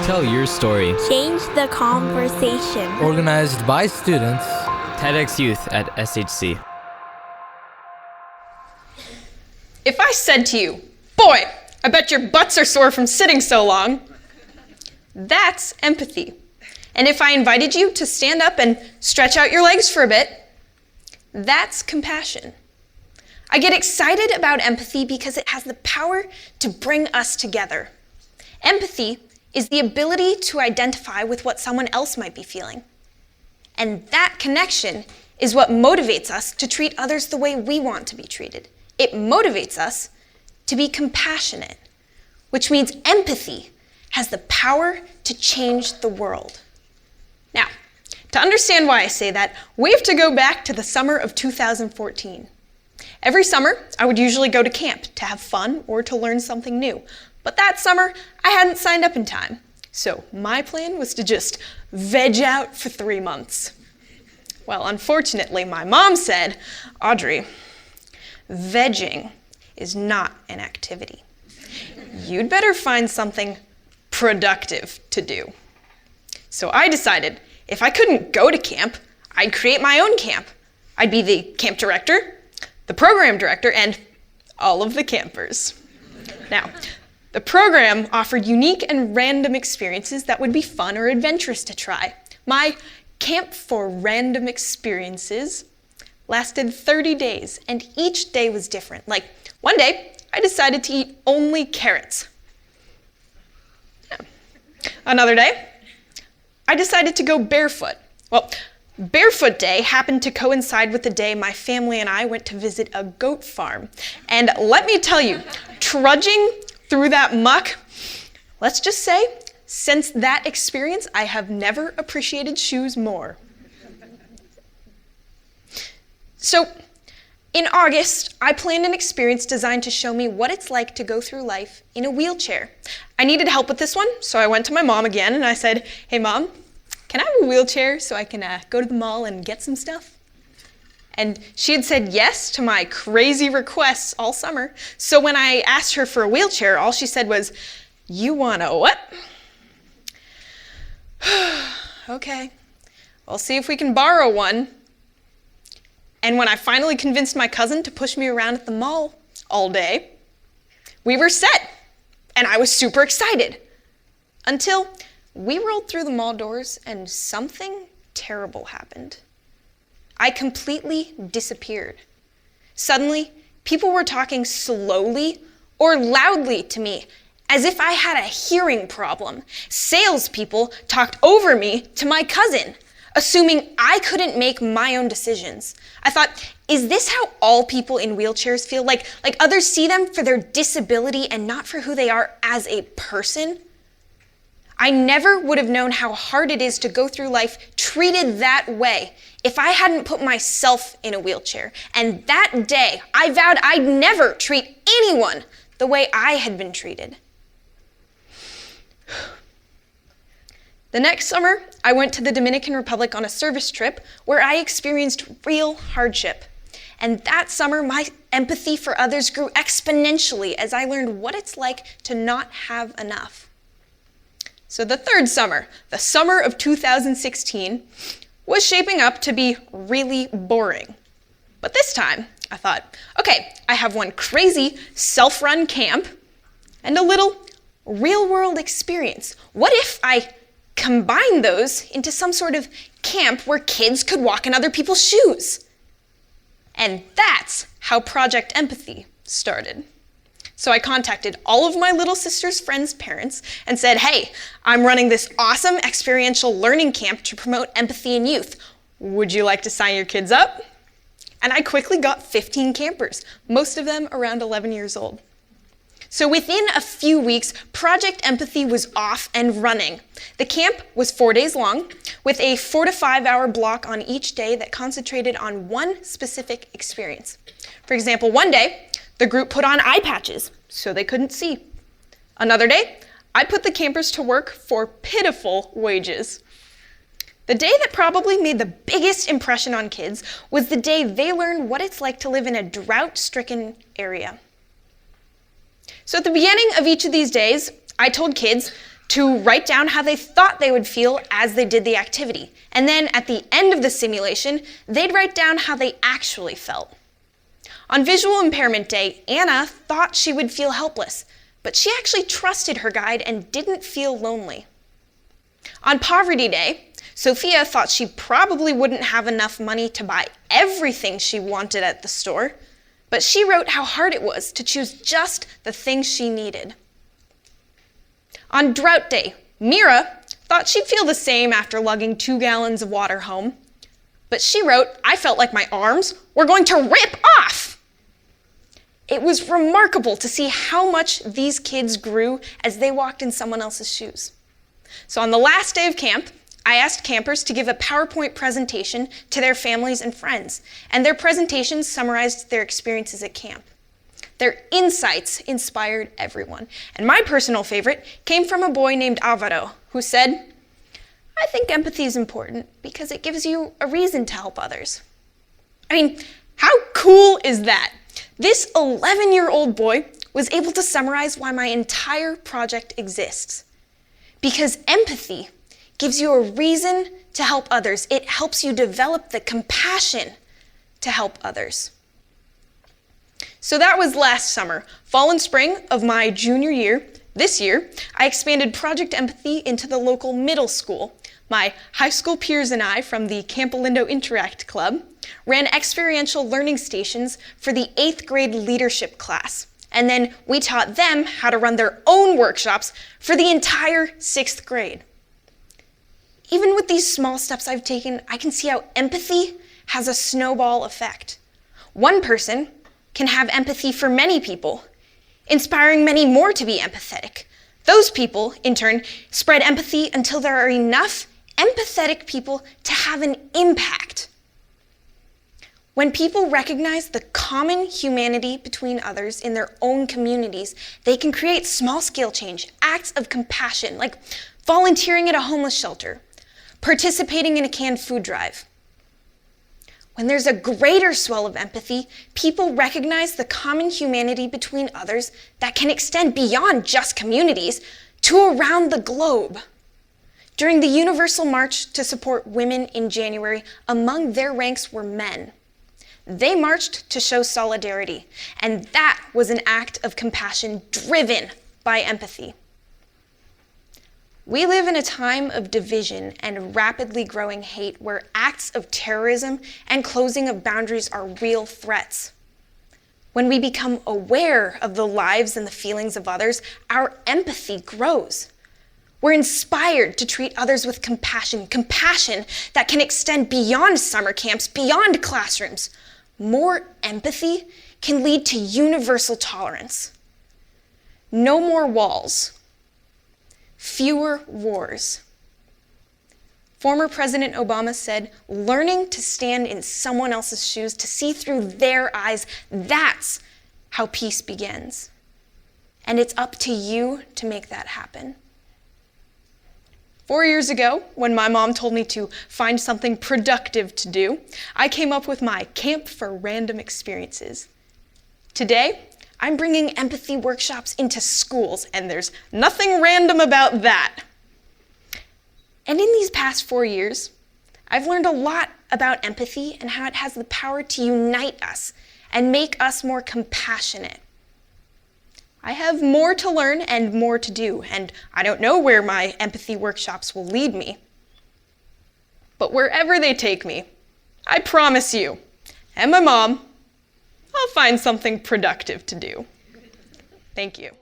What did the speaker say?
Tell your story. Change the conversation. Organized by students. TEDx Youth at SHC. If I said to you, "Boy, I bet your butts are sore from sitting so long," that's empathy. And if I invited you to stand up and stretch out your legs for a bit, that's compassion. I get excited about empathy because it has the power to bring us together. Empathy is the ability to identify with what someone else might be feeling. And that connection is what motivates us to treat others the way we want to be treated. It motivates us to be compassionate, which means empathy has the power to change the world. Now, to understand why I say that, we have to go back to the summer of 2014. Every summer, I would usually go to camp to have fun or to learn something new. But that summer, I hadn't signed up in time. So my plan was to just veg out for 3 months. Well, unfortunately, my mom said, "Audrey, vegging is not an activity. You'd better find something productive to do." So I decided if I couldn't go to camp, I'd create my own camp. I'd be the camp director, the program director, and all of the campers. Now, the program offered unique and random experiences that would be fun or adventurous to try. My Camp for Random Experiences lasted 30 days, and each day was different. Like, one day, I decided to eat only carrots. Another day, I decided to go barefoot. Well, Barefoot Day happened to coincide with the day my family and I went to visit a goat farm. And let me tell you, trudging through that muck, let's just say, since that experience, I have never appreciated shoes more. So, in August, I planned an experience designed to show me what it's like to go through life in a wheelchair. I needed help with this one, so I went to my mom again and I said, "Hey Mom, can I have a wheelchair so I can go to the mall and get some stuff?" And she had said yes to my crazy requests all summer. So when I asked her for a wheelchair, all she said was, "You want a what?" Okay, I'll see if we can borrow one. And when I finally convinced my cousin to push me around at the mall all day, we were set. And I was super excited. Until we rolled through the mall doors and something terrible happened. I completely disappeared. Suddenly, people were talking slowly or loudly to me, as if I had a hearing problem. Salespeople talked over me to my cousin, assuming I couldn't make my own decisions. I thought, is this how all people in wheelchairs feel? Like others see them for their disability and not for who they are as a person? I never would have known how hard it is to go through life treated that way if I hadn't put myself in a wheelchair. And that day, I vowed I'd never treat anyone the way I had been treated. The next summer, I went to the Dominican Republic on a service trip where I experienced real hardship. And that summer, my empathy for others grew exponentially as I learned what it's like to not have enough. So the third summer, the summer of 2016, was shaping up to be really boring. But this time, I thought, okay, I have one crazy self-run camp and a little real-world experience. What if I combine those into some sort of camp where kids could walk in other people's shoes? And that's how Project Empathy started. So I contacted all of my little sister's friends' parents and said, "Hey, I'm running this awesome experiential learning camp to promote empathy in youth. Would you like to sign your kids up?" And I quickly got 15 campers, most of them around 11 years old. So within a few weeks, Project Empathy was off and running. The camp was 4 days long, with a 4 to 5 hour block on each day that concentrated on one specific experience. For example, one day, the group put on eye patches so they couldn't see. Another day, I put the campers to work for pitiful wages. The day that probably made the biggest impression on kids was the day they learned what it's like to live in a drought-stricken area. So at the beginning of each of these days, I told kids to write down how they thought they would feel as they did the activity. And then at the end of the simulation, they'd write down how they actually felt. On Visual Impairment Day, Anna thought she would feel helpless, but she actually trusted her guide and didn't feel lonely. On Poverty Day, Sophia thought she probably wouldn't have enough money to buy everything she wanted at the store, but she wrote how hard it was to choose just the things she needed. On Drought Day, Mira thought she'd feel the same after lugging 2 gallons of water home, but she wrote, "I felt like my arms were going to rip off." It was remarkable to see how much these kids grew as they walked in someone else's shoes. So on the last day of camp, I asked campers to give a PowerPoint presentation to their families and friends, and their presentations summarized their experiences at camp. Their insights inspired everyone, and my personal favorite came from a boy named Alvaro, who said, "I think empathy is important because it gives you a reason to help others." I mean, how cool is that? This 11-year-old boy was able to summarize why my entire project exists. Because empathy gives you a reason to help others. It helps you develop the compassion to help others. So that was last summer. Fall and spring of my junior year, this year, I expanded Project Empathy into the local middle school. My high school peers and I from the Camp Alindo Interact Club ran experiential learning stations for the 8th grade leadership class. And then we taught them how to run their own workshops for the entire 6th grade. Even with these small steps I've taken, I can see how empathy has a snowball effect. One person can have empathy for many people, inspiring many more to be empathetic. Those people, in turn, spread empathy until there are enough empathetic people to have an impact. When people recognize the common humanity between others in their own communities, they can create small-scale change, acts of compassion, like volunteering at a homeless shelter, participating in a canned food drive. When there's a greater swell of empathy, people recognize the common humanity between others that can extend beyond just communities to around the globe. During the Universal March to support women in January, among their ranks were men. They marched to show solidarity, and that was an act of compassion driven by empathy. We live in a time of division and rapidly growing hate where acts of terrorism and closing of boundaries are real threats. When we become aware of the lives and the feelings of others, our empathy grows. We're inspired to treat others with compassion, compassion that can extend beyond summer camps, beyond classrooms. More empathy can lead to universal tolerance. No more walls. Fewer wars. Former President Obama said, learning to stand in someone else's shoes, to see through their eyes, that's how peace begins. And it's up to you to make that happen. 4 years ago, when my mom told me to find something productive to do, I came up with my Camp for Random Experiences. Today, I'm bringing empathy workshops into schools, and there's nothing random about that. And in these past 4 years, I've learned a lot about empathy and how it has the power to unite us and make us more compassionate. I have more to learn and more to do, and I don't know where my empathy workshops will lead me. But wherever they take me, I promise you, and my mom, I'll find something productive to do. Thank you.